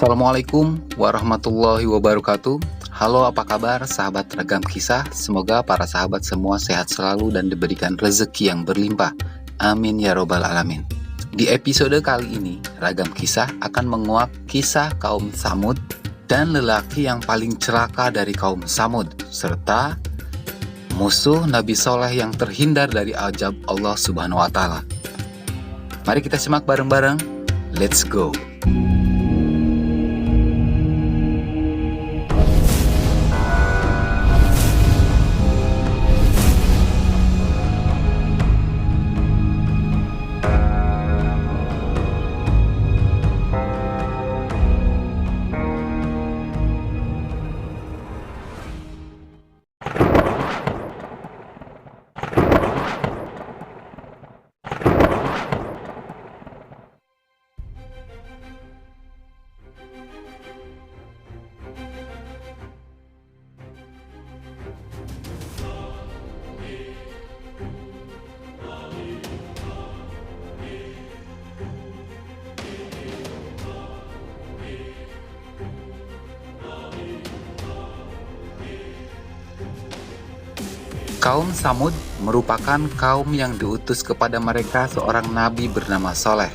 Assalamualaikum warahmatullahi wabarakatuh. Halo, apa kabar sahabat Ragam Kisah? Semoga para sahabat semua sehat selalu dan diberikan rezeki yang berlimpah. Amin ya robbal alamin. Di episode kali ini, Ragam Kisah akan menguak kisah kaum Tsamud dan lelaki yang paling celaka dari kaum Tsamud, serta musuh Nabi Soleh yang terhindar dari azab Allah Subhanahu wa Ta'ala. Mari kita simak bareng-bareng. Let's go. Kaum Tsamud merupakan kaum yang diutus kepada mereka seorang nabi bernama Soleh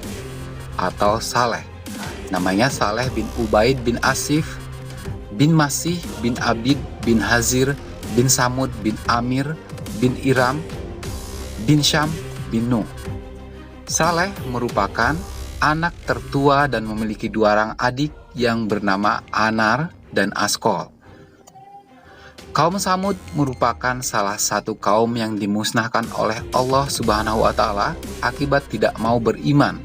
atau Saleh. Namanya Saleh bin Ubaid bin Asif bin Masih bin Abid bin Hazir bin Samud bin Amir bin Iram bin Syam bin Nuh. Saleh merupakan anak tertua dan memiliki dua orang adik yang bernama Anar dan Askol. Kaum Tsamud merupakan salah satu kaum yang dimusnahkan oleh Allah Subhanahu wa Ta'ala akibat tidak mau beriman.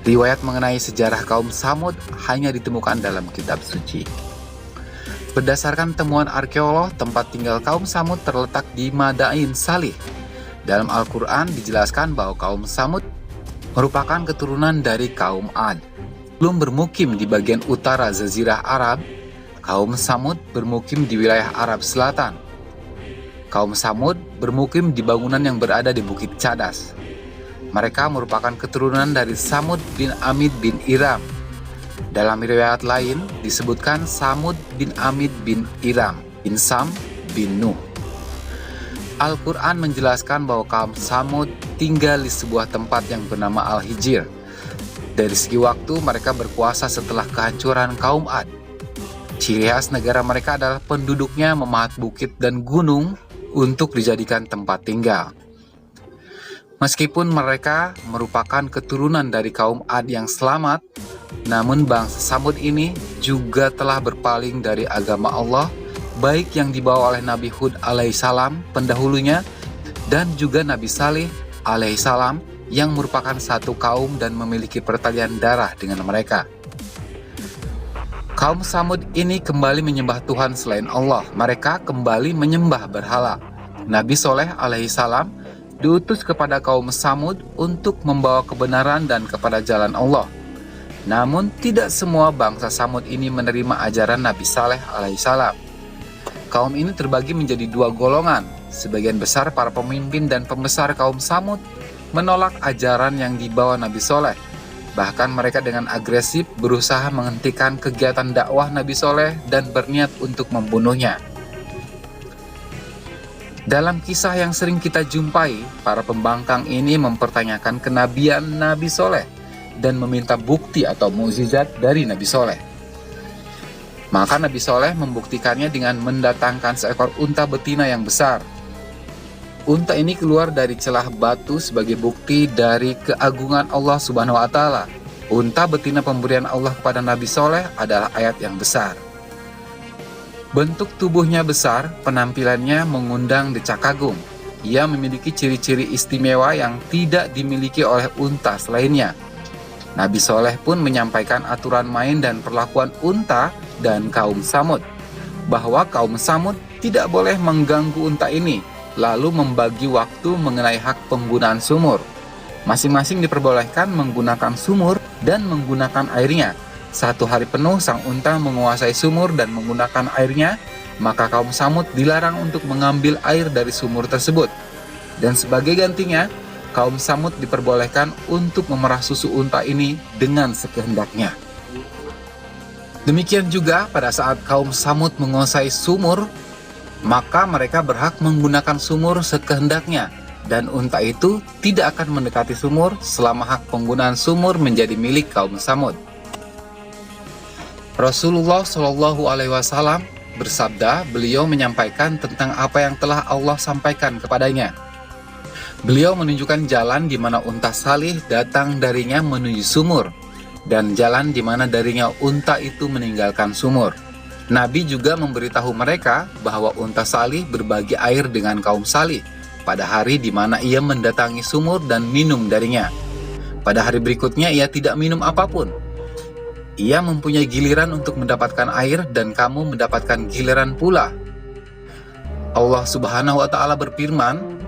Riwayat mengenai sejarah kaum Tsamud hanya ditemukan dalam kitab suci. Berdasarkan temuan arkeolog, tempat tinggal kaum Tsamud terletak di Madain Salih. Dalam Al-Quran dijelaskan bahwa kaum Tsamud merupakan keturunan dari kaum Ad. Belum bermukim di bagian utara Jazirah Arab, kaum Tsamud bermukim di wilayah Arab Selatan. Kaum Tsamud bermukim di bangunan yang berada di Bukit Cadas. Mereka merupakan keturunan dari Tsamud bin Amid bin Iram. Dalam riwayat lain disebutkan Tsamud bin Amid bin Iram bin Sam bin Nuh. Al-Quran menjelaskan bahwa kaum Tsamud tinggal di sebuah tempat yang bernama Al-Hijr. Dari segi waktu mereka berkuasa setelah kehancuran kaum Ad. Ciri khas negara mereka adalah penduduknya memahat bukit dan gunung untuk dijadikan tempat tinggal. Meskipun mereka merupakan keturunan dari kaum Ad yang selamat, namun bangsa Tsamud ini juga telah berpaling dari agama Allah, baik yang dibawa oleh Nabi Hud alaihissalam pendahulunya, dan juga Nabi Saleh alaihissalam yang merupakan satu kaum dan memiliki pertalian darah dengan mereka. Kaum Tsamud ini kembali menyembah Tuhan selain Allah. Mereka kembali menyembah berhala. Nabi Soleh alaihissalam diutus kepada kaum Tsamud untuk membawa kebenaran dan kepada jalan Allah. Namun tidak semua bangsa Tsamud ini menerima ajaran Nabi Saleh alaihissalam. Kaum ini terbagi menjadi dua golongan. Sebagian besar para pemimpin dan pembesar kaum Tsamud menolak ajaran yang dibawa Nabi Soleh. Bahkan mereka dengan agresif berusaha menghentikan kegiatan dakwah Nabi Soleh dan berniat untuk membunuhnya. Dalam kisah yang sering kita jumpai, para pembangkang ini mempertanyakan kenabian Nabi Soleh dan meminta bukti atau mukjizat dari Nabi Soleh. Maka Nabi Soleh membuktikannya dengan mendatangkan seekor unta betina yang besar. Unta ini keluar dari celah batu sebagai bukti dari keagungan Allah Subhanahu wa Ta'ala. Unta betina pemberian Allah kepada Nabi Soleh adalah ayat yang besar. Bentuk tubuhnya besar, penampilannya mengundang decak kagum. Ia memiliki ciri-ciri istimewa yang tidak dimiliki oleh unta selainnya. Nabi Soleh pun menyampaikan aturan main dan perlakuan unta dan kaum Tsamud, bahwa kaum Tsamud tidak boleh mengganggu unta ini, lalu membagi waktu mengenai hak penggunaan sumur. Masing-masing diperbolehkan menggunakan sumur dan menggunakan airnya. 1 hari penuh sang unta menguasai sumur dan menggunakan airnya, maka kaum Tsamud dilarang untuk mengambil air dari sumur tersebut. Dan sebagai gantinya, kaum Tsamud diperbolehkan untuk memerah susu unta ini dengan sekehendaknya. Demikian juga pada saat kaum Samud menguasai sumur, maka mereka berhak menggunakan sumur sekehendaknya, dan unta itu tidak akan mendekati sumur selama hak penggunaan sumur menjadi milik kaum Samud. Rasulullah Shallallahu Alaihi Wasallam bersabda, beliau menyampaikan tentang apa yang telah Allah sampaikan kepadanya. Beliau menunjukkan jalan di mana unta Salih datang darinya menuju sumur, dan jalan di mana darinya unta itu meninggalkan sumur. Nabi juga memberitahu mereka bahwa unta Salih berbagi air dengan kaum Salih pada hari di mana ia mendatangi sumur dan minum darinya. Pada hari berikutnya ia tidak minum apapun. Ia mempunyai giliran untuk mendapatkan air dan kamu mendapatkan giliran pula. Allah Subhanahu wa Ta'ala berfirman,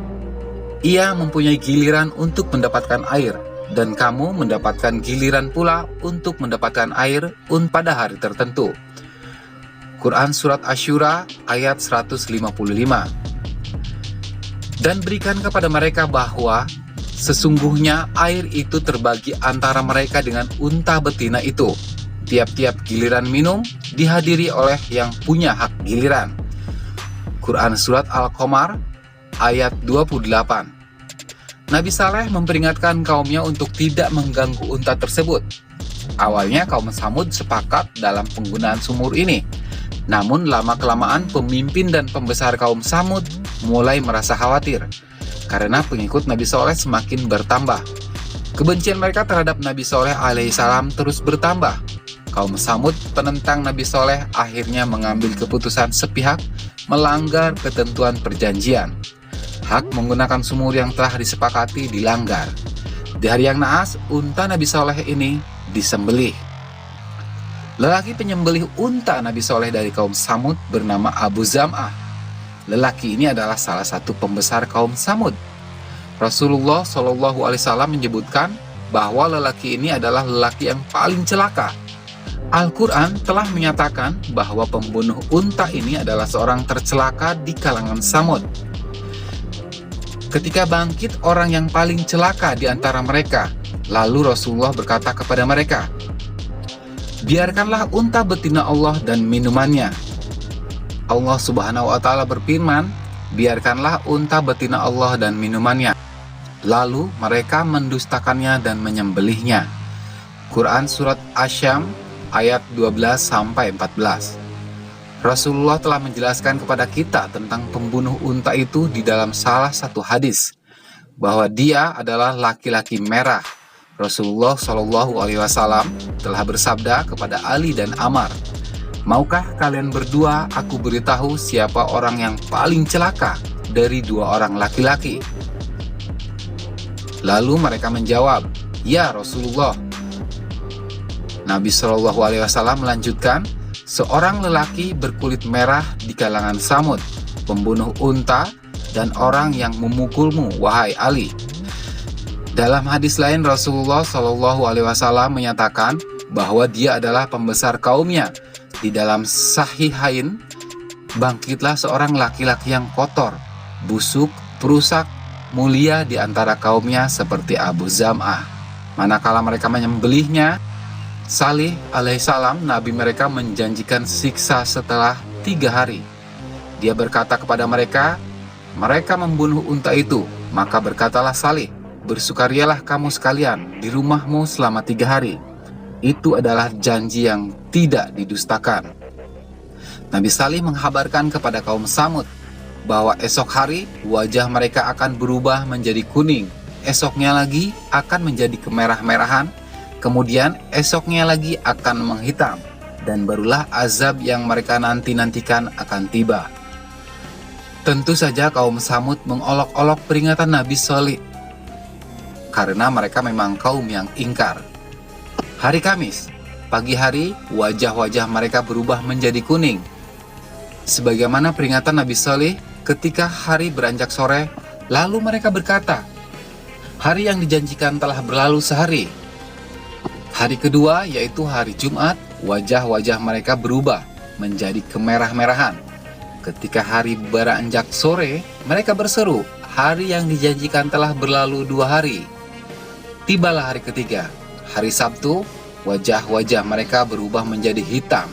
ia mempunyai giliran untuk mendapatkan air, dan kamu mendapatkan giliran pula untuk mendapatkan air pada hari tertentu. Quran Surat Asy-Syura ayat 155. Dan berikan kepada mereka bahwa sesungguhnya air itu terbagi antara mereka dengan unta betina itu. Tiap-tiap giliran minum dihadiri oleh yang punya hak giliran. Quran Surat Al-Qamar ayat 28. Nabi Saleh memperingatkan kaumnya untuk tidak mengganggu unta tersebut. Awalnya kaum Samud sepakat dalam penggunaan sumur ini. Namun lama-kelamaan pemimpin dan pembesar kaum Samud mulai merasa khawatir karena pengikut Nabi Saleh semakin bertambah. Kebencian mereka terhadap Nabi Saleh alaihissalam terus bertambah. Kaum Samud penentang Nabi Saleh akhirnya mengambil keputusan sepihak melanggar ketentuan perjanjian. Hak menggunakan sumur yang telah disepakati dilanggar. Di hari yang naas, unta Nabi Saleh ini disembelih. Lelaki penyembelih unta Nabi Saleh dari kaum Samud bernama Abu Zam'ah. Lelaki ini adalah salah satu pembesar kaum Samud. Rasulullah Shallallahu Alaihi Wasallam menyebutkan bahwa lelaki ini adalah lelaki yang paling celaka. Al-Quran telah menyatakan bahwa pembunuh unta ini adalah seorang tercelaka di kalangan Samud. Ketika bangkit orang yang paling celaka di antara mereka, lalu Rasulullah berkata kepada mereka, biarkanlah unta betina Allah dan minumannya. Allah Subhanahu wa Ta'ala berfirman, biarkanlah unta betina Allah dan minumannya. Lalu mereka mendustakannya dan menyembelihnya. Quran Surat Asy-Syam ayat 12-14. Rasulullah telah menjelaskan kepada kita tentang pembunuh unta itu di dalam salah satu hadis, bahwa dia adalah laki-laki merah. Rasulullah Shallallahu Alaihi Wasallam telah bersabda kepada Ali dan Ammar, maukah kalian berdua aku beritahu siapa orang yang paling celaka dari dua orang laki-laki? Lalu mereka menjawab, ya Rasulullah. Nabi Shallallahu Alaihi Wasallam melanjutkan, seorang lelaki berkulit merah di kalangan Samud, pembunuh unta, dan orang yang memukulmu, wahai Ali. Dalam hadis lain, Rasulullah Shallallahu Alaihi Wasallam menyatakan bahwa dia adalah pembesar kaumnya. Di dalam Sahihain, bangkitlah seorang laki-laki yang kotor, busuk, perusak, mulia di antara kaumnya seperti Abu Zam'ah. Manakala mereka menyembelihnya, Salih alaihissalam, nabi mereka menjanjikan siksa setelah 3 hari. Dia berkata kepada mereka, mereka membunuh unta itu. Maka berkatalah Salih, bersukarialah kamu sekalian di rumahmu selama 3 hari. Itu adalah janji yang tidak didustakan. Nabi Salih menghabarkan kepada kaum Samud bahwa esok hari wajah mereka akan berubah menjadi kuning, esoknya lagi akan menjadi kemerah-merahan, kemudian esoknya lagi akan menghitam, dan barulah azab yang mereka nanti-nantikan akan tiba. Tentu saja kaum Samud mengolok-olok peringatan Nabi Salih, karena mereka memang kaum yang ingkar. Hari Kamis, pagi hari, wajah-wajah mereka berubah menjadi kuning. Sebagaimana peringatan Nabi Salih ketika hari beranjak sore, lalu mereka berkata, hari yang dijanjikan telah berlalu sehari. Hari kedua, yaitu hari Jumat, wajah-wajah mereka berubah menjadi kemerah-merahan. Ketika hari beranjak sore, mereka berseru, hari yang dijanjikan telah berlalu 2 hari. Tibalah hari ketiga, hari Sabtu, Wajah-wajah mereka berubah menjadi hitam.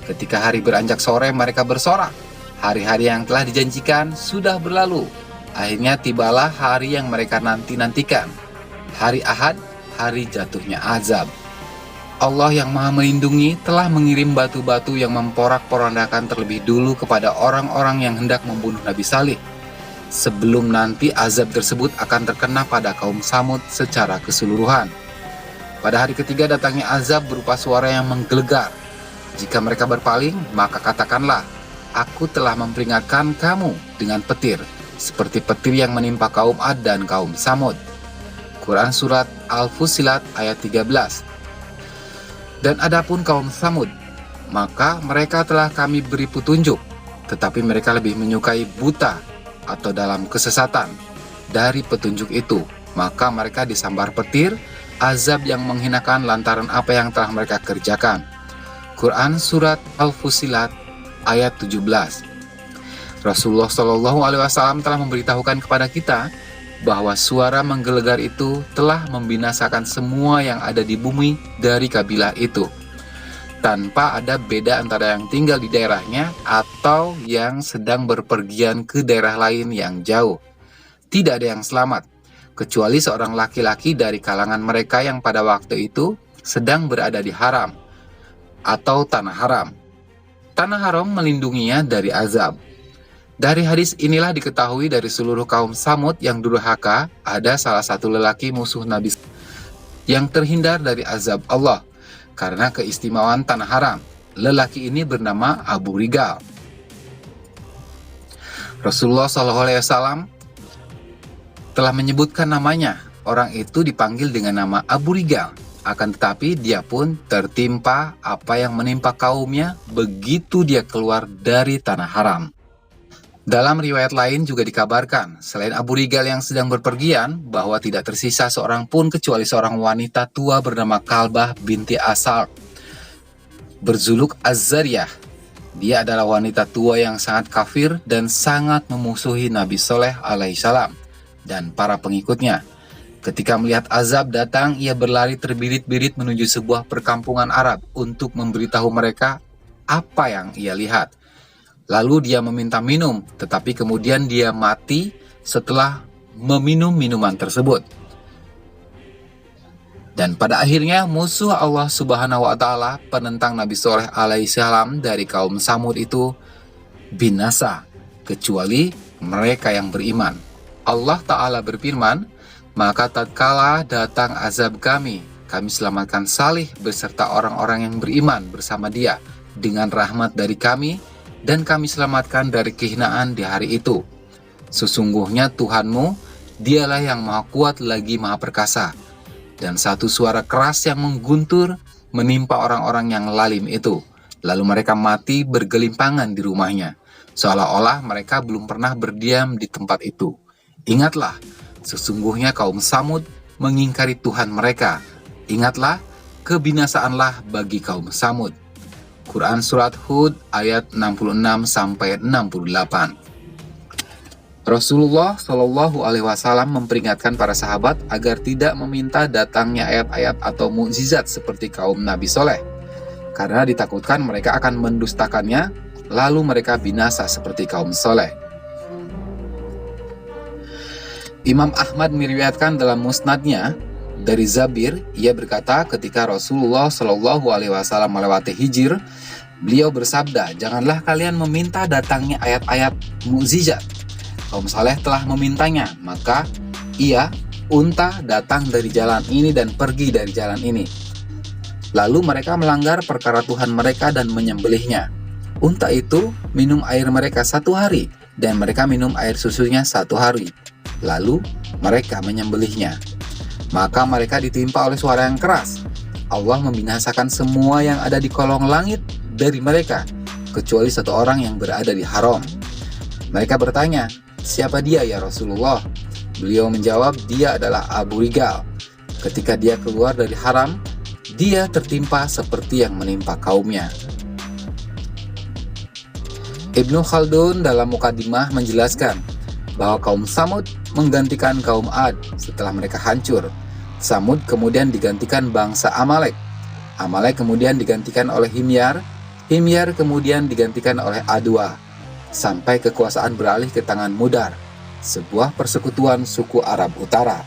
Ketika hari beranjak sore, mereka bersorak. Hari-hari yang telah dijanjikan sudah berlalu. Akhirnya tibalah hari yang mereka nanti-nantikan. Hari Ahad, hari jatuhnya azab. Allah yang Maha Melindungi telah mengirim batu-batu yang memporak-porandakan terlebih dulu kepada orang-orang yang hendak membunuh Nabi Salih, sebelum nanti azab tersebut akan terkena pada kaum Samud secara keseluruhan. Pada hari ketiga datangnya azab berupa suara yang menggelegar. Jika mereka berpaling, maka katakanlah, aku telah memperingatkan kamu dengan petir, seperti petir yang menimpa kaum Ad dan kaum Samud. Quran Surat Al-Fussilat ayat 13. Dan adapun kaum Samud, maka mereka telah kami beri petunjuk, tetapi mereka lebih menyukai buta atau dalam kesesatan dari petunjuk itu. Maka mereka disambar petir, azab yang menghinakan lantaran apa yang telah mereka kerjakan. Quran Surat Al-Fussilat ayat 17. Rasulullah SAW telah memberitahukan kepada kita bahwa suara menggelegar itu telah membinasakan semua yang ada di bumi dari kabilah itu, tanpa ada beda antara yang tinggal di daerahnya atau yang sedang berpergian ke daerah lain yang jauh. Tidak ada yang selamat, kecuali seorang laki-laki dari kalangan mereka yang pada waktu itu sedang berada di haram atau tanah haram. Tanah haram melindunginya dari azab. Dari hadis inilah diketahui dari seluruh kaum Samud yang durhaka, ada salah satu lelaki musuh Nabi yang terhindar dari azab Allah karena keistimewaan tanah haram. Lelaki ini bernama Abu Rigal. Rasulullah SAW telah menyebutkan namanya. Orang itu dipanggil dengan nama Abu Rigal. Akan tetapi dia pun tertimpa apa yang menimpa kaumnya begitu dia keluar dari tanah haram. Dalam riwayat lain juga dikabarkan, selain Abu Rigal yang sedang berpergian, bahwa tidak tersisa seorang pun kecuali seorang wanita tua bernama Kalbah binti Asal, berzuluk Az-Zariyah. Dia adalah wanita tua yang sangat kafir dan sangat memusuhi Nabi Soleh alaihissalam dan para pengikutnya. Ketika melihat azab datang, ia berlari terbirit-birit menuju sebuah perkampungan Arab untuk memberitahu mereka apa yang ia lihat. Lalu dia meminta minum, tetapi kemudian dia mati setelah meminum minuman tersebut. Dan pada akhirnya musuh Allah Subhanahu wa Ta'ala, penentang Nabi Soleh alaihissalam dari kaum Samud itu binasa, kecuali mereka yang beriman. Allah Ta'ala berfirman, maka tatkala datang azab kami selamatkan Salih beserta orang-orang yang beriman bersama dia dengan rahmat dari kami, dan kami selamatkan dari kehinaan di hari itu. Sesungguhnya Tuhanmu, dialah yang maha kuat lagi maha perkasa. Dan satu suara keras yang mengguntur menimpa orang-orang yang lalim itu. Lalu mereka mati bergelimpangan di rumahnya, seolah-olah mereka belum pernah berdiam di tempat itu. Ingatlah, sesungguhnya kaum Samud mengingkari Tuhan mereka. Ingatlah, kebinasaanlah bagi kaum Samud. Quran Surat Hud ayat 66-68. Rasulullah Shallallahu Alaihi Wasallam memperingatkan para sahabat agar tidak meminta datangnya ayat-ayat atau mukjizat seperti kaum Nabi Soleh, karena ditakutkan mereka akan mendustakannya, lalu mereka binasa seperti kaum Soleh. Imam Ahmad meriwayatkan dalam musnadnya dari Zabir, ia berkata ketika Rasulullah Shallallahu Alaihi Wasallam melewati Hijr, beliau bersabda, janganlah kalian meminta datangnya ayat-ayat mukjizat. Kaum Saleh telah memintanya, maka unta datang dari jalan ini dan pergi dari jalan ini. Lalu mereka melanggar perkara Tuhan mereka dan menyembelihnya. Unta itu minum air mereka 1 hari, dan mereka minum air susunya 1 hari. Lalu mereka menyembelihnya. Maka mereka ditimpa oleh suara yang keras. Allah membinasakan semua yang ada di kolong langit dari mereka, kecuali 1 orang yang berada di haram. Mereka bertanya, siapa dia ya Rasulullah? Beliau menjawab, dia adalah Abu Rigal. Ketika dia keluar dari haram, dia tertimpa seperti yang menimpa kaumnya. Ibnu Khaldun dalam Muqaddimah menjelaskan bahwa kaum Samud menggantikan kaum Ad setelah mereka hancur. Samud kemudian digantikan bangsa Amalek. Amalek kemudian digantikan oleh Himyar, Himyar kemudian digantikan oleh Adwa, sampai kekuasaan beralih ke tangan Mudar, sebuah persekutuan suku Arab Utara.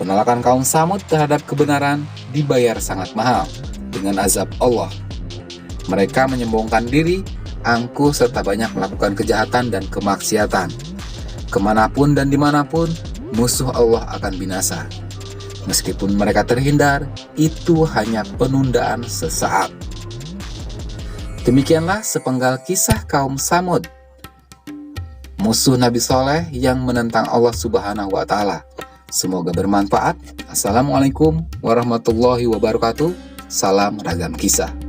Penolakan kaum Samud terhadap kebenaran dibayar sangat mahal dengan azab Allah. Mereka menyombongkan diri, angkuh serta banyak melakukan kejahatan dan kemaksiatan. Kemanapun dan dimanapun, musuh Allah akan binasa. Meskipun mereka terhindar, itu hanya penundaan sesaat. Demikianlah sepenggal kisah kaum Samud, musuh Nabi Soleh yang menentang Allah Subhanahu wa Ta'ala. Semoga bermanfaat. Assalamualaikum warahmatullahi wabarakatuh. Salam Ragam Kisah.